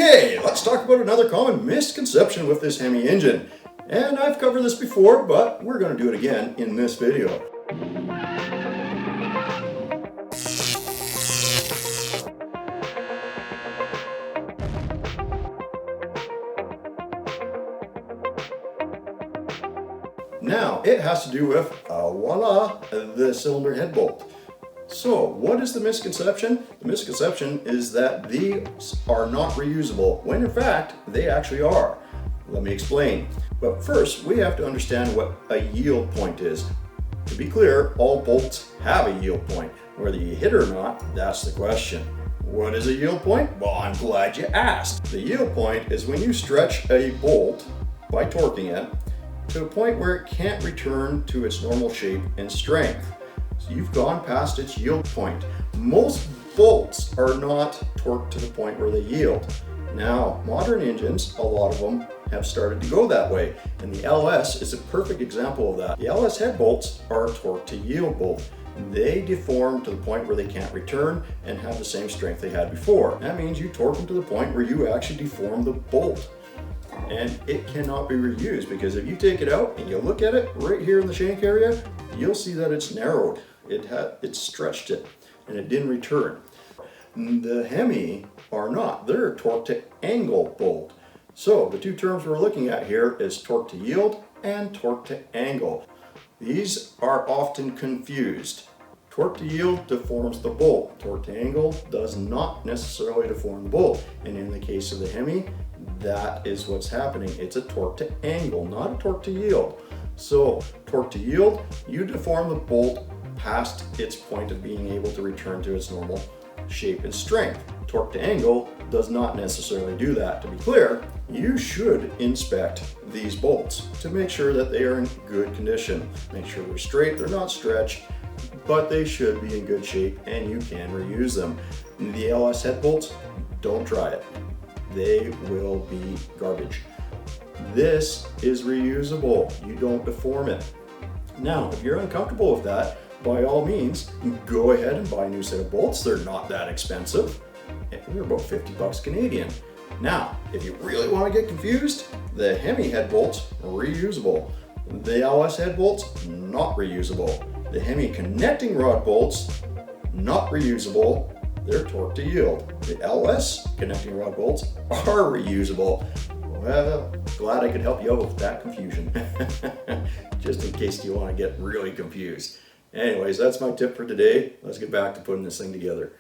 Okay, let's talk about another common misconception with this Hemi engine. And I've covered this before, but we're going to do it again in this video. Now, it has to do with, voila, the cylinder head bolt. So, what is the misconception? The misconception is that these are not reusable, when in fact, they actually are. Let me explain. But first, we have to understand what a yield point is. To be clear, all bolts have a yield point. Whether you hit it or not, that's the question. What is a yield point? Well, I'm glad you asked. The yield point is when you stretch a bolt by torquing it to a point where it can't return to its normal shape and strength. So you've gone past its yield point. Most bolts are not torqued to the point where they yield. Now, modern engines, a lot of them have started to go that way, and the LS is a perfect example of that. The LS head bolts are a torque to yield bolt. They deform to the point where they can't return and have the same strength they had before. That means you torque them to the point where you actually deform the bolt. And it cannot be reused, because if you take it out and you look at it right here in the shank area, you'll see that it's narrowed. It stretched it and it didn't return. The Hemi are not. They're a torque to angle bolt. So the two terms we're looking at here is torque to yield and torque to angle. These are often confused. Torque to yield deforms the bolt. Torque to angle does not necessarily deform the bolt. And in the case of the Hemi, that is what's happening. It's a torque to angle, not a torque to yield. So torque to yield, you deform the bolt past its point of being able to return to its normal shape and strength. Torque to angle does not necessarily do that. To be clear, you should inspect these bolts to make sure that they are in good condition. Make sure they're straight, they're not stretched, but they should be in good shape and you can reuse them. The LS head bolts, don't try it. They will be garbage. This is reusable. You don't deform it. Now, if you're uncomfortable with that, by all means, go ahead and buy a new set of bolts. They're not that expensive. They're about 50 bucks Canadian. Now, if you really want to get confused, the Hemi head bolts are reusable. The LS head bolts, not reusable. The Hemi connecting rod bolts, not reusable. They're torque to yield. The LS connecting rod bolts are reusable. Well, glad I could help you out with that confusion. Just in case you want to get really confused. Anyways, that's my tip for today. Let's get back to putting this thing together.